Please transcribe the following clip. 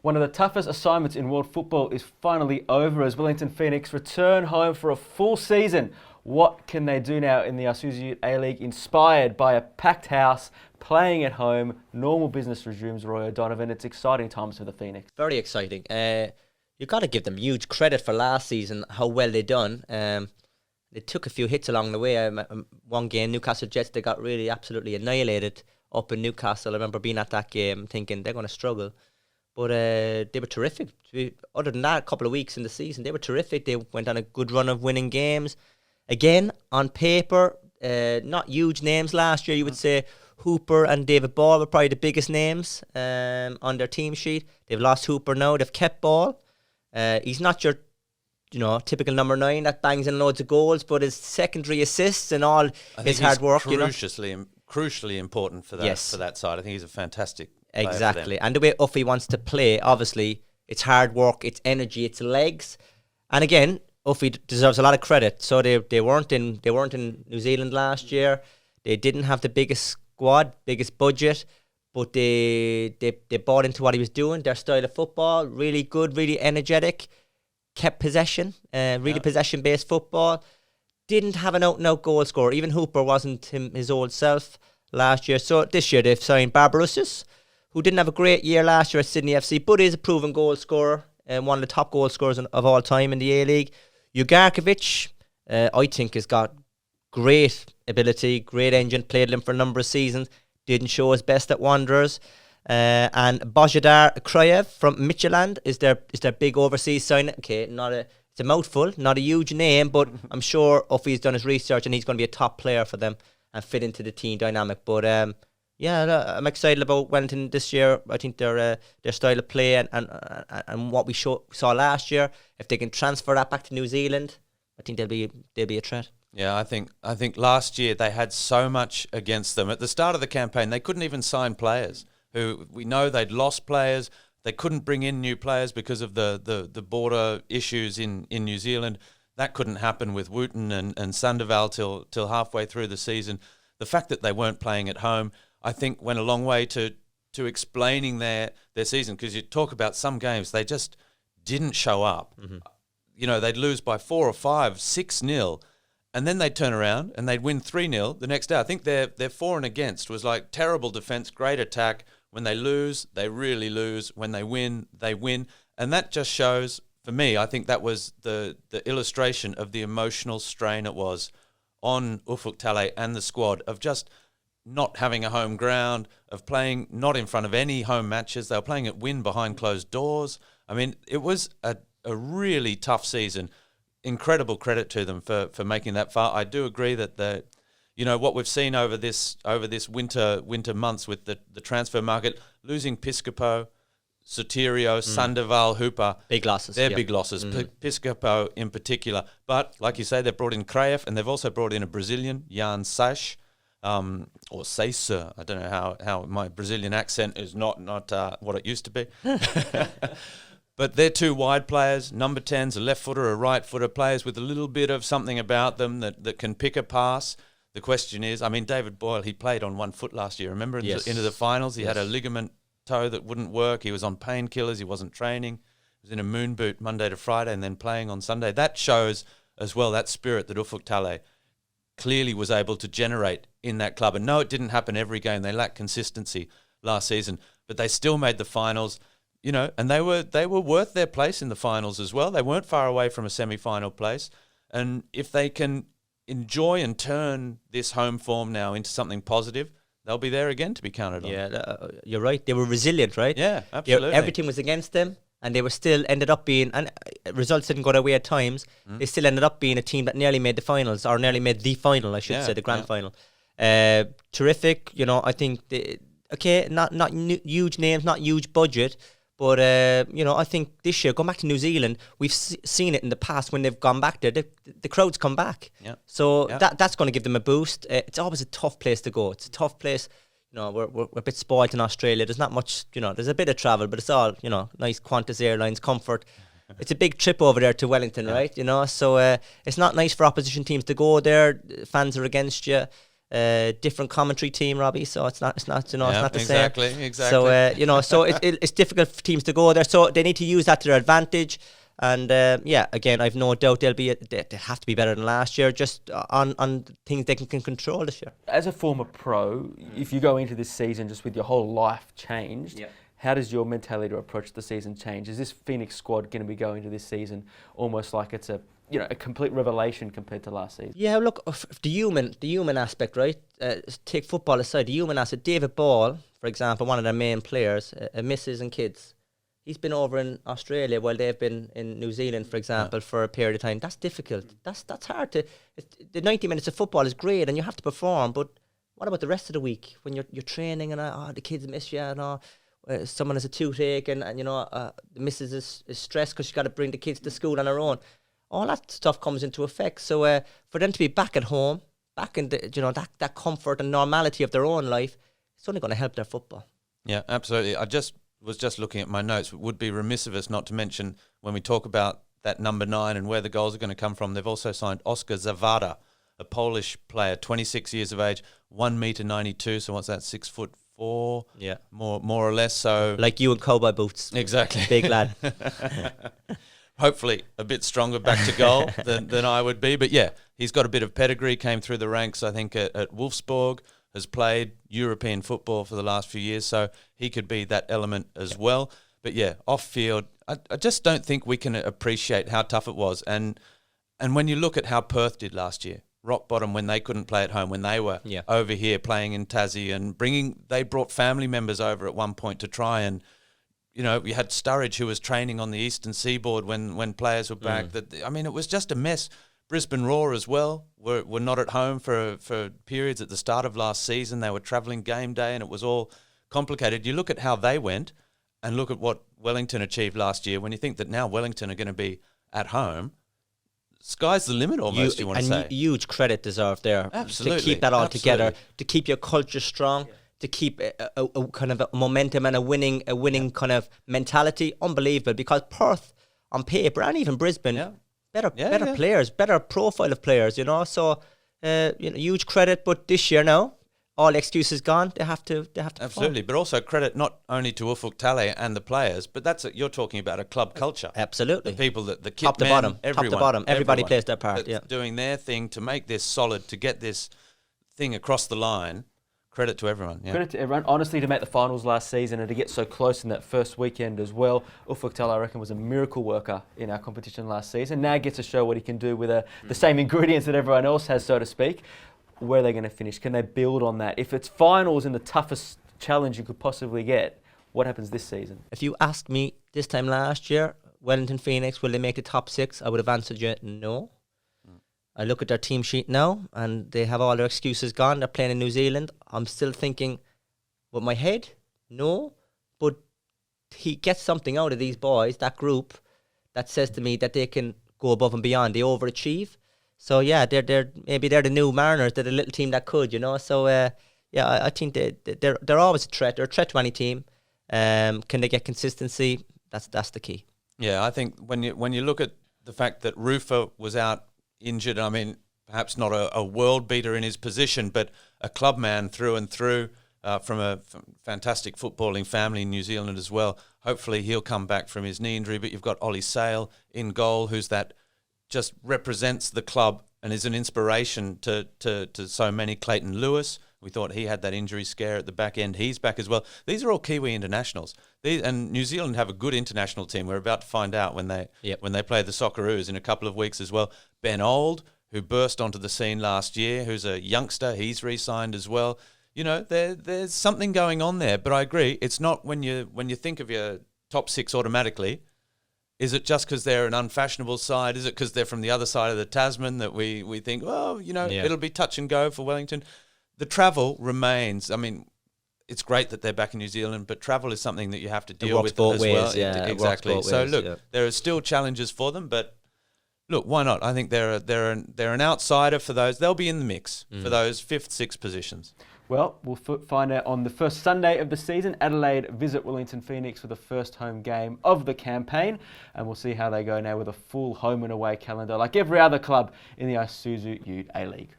One of the toughest assignments in world football is finally over as Wellington Phoenix return home for a full season. What can they do now in the Isuzu A-League, inspired by a packed house, playing at home, normal business resumes, Roy O'Donovan? It's exciting times for the Phoenix. Very exciting. You've got to give them huge credit for last season, how well they done. They took a few hits along the way. One game, Newcastle Jets, they got really absolutely annihilated up in Newcastle. I remember being at that game thinking they're going to struggle. But they were terrific. Other than that, a couple of weeks in the season, they were terrific. They went on a good run of winning games. Again, on paper, not huge names last year. You would say Hooper and David Ball were probably the biggest names on their team sheet. They've lost Hooper now. They've kept Ball. He's not your typical number 9 that bangs in loads of goals, but his secondary assists and all his hard work. Crucially important for that for that side. I think he's a fantastic player. Exactly. And the way Uffy wants to play, obviously, it's hard work, it's energy, it's legs. And again, Uffy deserves a lot of credit. So they weren't in New Zealand last year. They didn't have the biggest squad, biggest budget, but they bought into what he was doing. Their style of football, really good, really energetic, kept possession, possession-based football. Didn't have an out-and-out goal scorer. Even Hooper wasn't his old self last year. So this year they've signed Barbarouses, who didn't have a great year last year at Sydney FC, but is a proven goal scorer and one of the top goal scorers of all time in the A-League. Ugarkovic, I think, has got great ability, great engine, played them for a number of seasons, didn't show his best at Wanderers. And Bozhidar Krayev from Midtjylland is their big overseas signing. Okay, it's a mouthful, not a huge name, but I'm sure Uffy's done his research and he's going to be a top player for them and fit into the team dynamic. But I'm excited about Wellington this year. I think their style of play and what we saw last year, if they can transfer that back to New Zealand, I think they'll be a threat. Yeah, I think last year they had so much against them. At the start of the campaign, they couldn't even sign players. Who we know they'd lost players. They couldn't bring in new players because of the border issues in New Zealand. That couldn't happen with Wooten and Sandoval till halfway through the season. The fact that they weren't playing at home, I think, went a long way to explaining their season, because you talk about some games, they just didn't show up. Mm-hmm. They'd lose by 4 or 5, 6-0, and then they'd turn around and they'd win 3-0 the next day. I think their for and against was like terrible defence, great attack. When they lose, they really lose. When they win, they win. And that just shows, for me, I think that was the illustration of the emotional strain it was on Ufuk Talay and the squad, of just not having a home ground, of playing not in front of any home matches. They were playing at Wynn behind closed doors. I mean, it was a really tough season. Incredible credit to them for making that far. I do agree that what we've seen over this winter months with the transfer market, losing Piscopo, Sotirio, Sandoval, Hooper. Big losses. They're big losses, Piscopo in particular. But like you say, they've brought in Krayev, and they've also brought in a Brazilian, Jan Sash, or Seiser. I don't know how my Brazilian accent is not what it used to be. But they're 2 wide players, number 10s, a left footer, a right footer, players with a little bit of something about them that can pick a pass. The question is, I mean, David Boyle, he played on 1 foot last year. Remember, into the finals, he had a ligament toe that wouldn't work. He was on painkillers. He wasn't training. He was in a moon boot Monday to Friday and then playing on Sunday. That shows as well that spirit that Ufuk Talay clearly was able to generate in that club. And no, it didn't happen every game. They lacked consistency last season, but they still made the finals. And they were worth their place in the finals as well. They weren't far away from a semi-final place. And if they can enjoy and turn this home form now into something positive, they'll be there again to be counted on. Yeah, you're right. They were resilient, right? Yeah, absolutely. Everything was against them, and they were still ended up being, and results didn't go their way at times. They still ended up being a team that nearly made the finals, or nearly made the final, I should say, the grand final. Terrific. I think, not huge names, not huge budget, but, I think this year, going back to New Zealand, we've seen it in the past when they've gone back there, the crowds come back. Yeah. So that's going to give them a boost. It's always a tough place to go. It's a tough place. We're a bit spoiled in Australia. There's not much, there's a bit of travel, but it's all, nice Qantas Airlines, comfort. It's a big trip over there to Wellington, right? So it's not nice for opposition teams to go there. Fans are against you. different commentary team, Robbie. So it's not you know, it's Yeah, not the same. exactly. So you know, so it's difficult for teams to go there. So they need to use that to their advantage. And yeah, again, I've no doubt they have to be better than last year, just on things they can control this year. As a former pro, if you go into this season just with your whole life changed, how does your mentality to approach the season change? Is this Phoenix squad going to be going into this season almost like it's a complete revelation compared to last season? Yeah, look, the human aspect, right? Take football aside, the human aspect. David Ball, for example, one of their main players, missus and kids. He's been over in Australia while they've been in New Zealand, for example, for a period of time. That's difficult. That's hard to. The 90 minutes of football is great, and you have to perform. But what about the rest of the week when you're training and the kids miss you and someone has a toothache and the missus is stressed because she's got to bring the kids to school on her own. All that stuff comes into effect. So for them to be back at home, back in the that comfort and normality of their own life, it's only going to help their football. Yeah, absolutely. I was just looking at my notes. It would be remiss of us not to mention when we talk about that number 9 and where the goals are going to come from. They've also signed Oskar Zawada, a Polish player, 26 years of age, 1.92 m. So what's that? 6'4". Yeah, more or less. So like you in cowboy boots. Exactly, big lad. Hopefully a bit stronger back to goal than I would be. But yeah, he's got a bit of pedigree. Came through the ranks, I think, at Wolfsburg. Has played European football for the last few years, so he could be that element as well. But yeah, off field, I just don't think we can appreciate how tough it was. And when you look at how Perth did last year, rock bottom when they couldn't play at home, when they were over here playing in Tassie and they brought family members over at one point to try and, we had Sturridge who was training on the eastern seaboard when players were back. It was just a mess. Brisbane Roar as well were not at home for periods at the start of last season. They were travelling game day and it was all complicated. You look at how they went and look at what Wellington achieved last year. When you think that now Wellington are going to be at home, sky's the limit almost, you want to say. Huge credit deserved there. Absolutely. To keep that all together, to keep your culture strong, to keep a kind of a momentum and a winning kind of mentality. Unbelievable, because Perth on paper and even Brisbane... Better players, better profile of players, So, huge credit. But this year now, all excuses gone. They have to. Absolutely, but also credit not only to Ufuk Talay and the players, but you're talking about a club culture. Absolutely, the people the kit top to men, bottom, everyone, top to bottom. Everybody plays their part. Yeah, doing their thing to make this solid, to get this thing across the line. Credit to everyone. Yeah. Credit to everyone. Honestly, to make the finals last season and to get so close in that first weekend as well. Ufuk Talay, I reckon, was a miracle worker in our competition last season. Now gets to show what he can do with the same ingredients that everyone else has, so to speak. Where are they going to finish? Can they build on that? If it's finals in the toughest challenge you could possibly get, what happens this season? If you asked me this time last year, Wellington Phoenix, will they make the top 6? I would have answered you no. I look at their team sheet now and they have all their excuses gone. They're playing in New Zealand. I'm still thinking with my head, no. But he gets something out of these boys, that group, that says to me that they can go above and beyond. They overachieve. So yeah, maybe they're the new Mariners. They're the little team that could, So I think they're always a threat. They're a threat to any team. Can they get consistency? That's the key. Yeah, I think when you look at the fact that Rufer was out injured, perhaps not a world beater in his position, but a club man through and through, from a fantastic footballing family in New Zealand as well. Hopefully he'll come back from his knee injury, but you've got Ollie Sale in goal, who's that just represents the club and is an inspiration to so many. Clayton Lewis, we thought he had that injury scare at the back end. He's back as well. These are all Kiwi internationals. And New Zealand have a good international team. We're about to find out when they play the Socceroos in a couple of weeks as well. Ben Old, who burst onto the scene last year, who's a youngster, he's re-signed as well. There's something going on there. But I agree, it's not when you think of your top 6 automatically. Is it just because they're an unfashionable side? Is it because they're from the other side of the Tasman that we think, it'll be touch and go for Wellington? The travel remains. It's great that they're back in New Zealand, but travel is something that you have to deal with as well. Exactly. So look, there are still challenges for them, but look, why not? I think they're an outsider for those. They'll be in the mix for those 5th, 6th positions. Well, we'll find out on the first Sunday of the season. Adelaide visit Wellington Phoenix for the first home game of the campaign, and we'll see how they go now with a full home and away calendar like every other club in the Isuzu UTE A-League.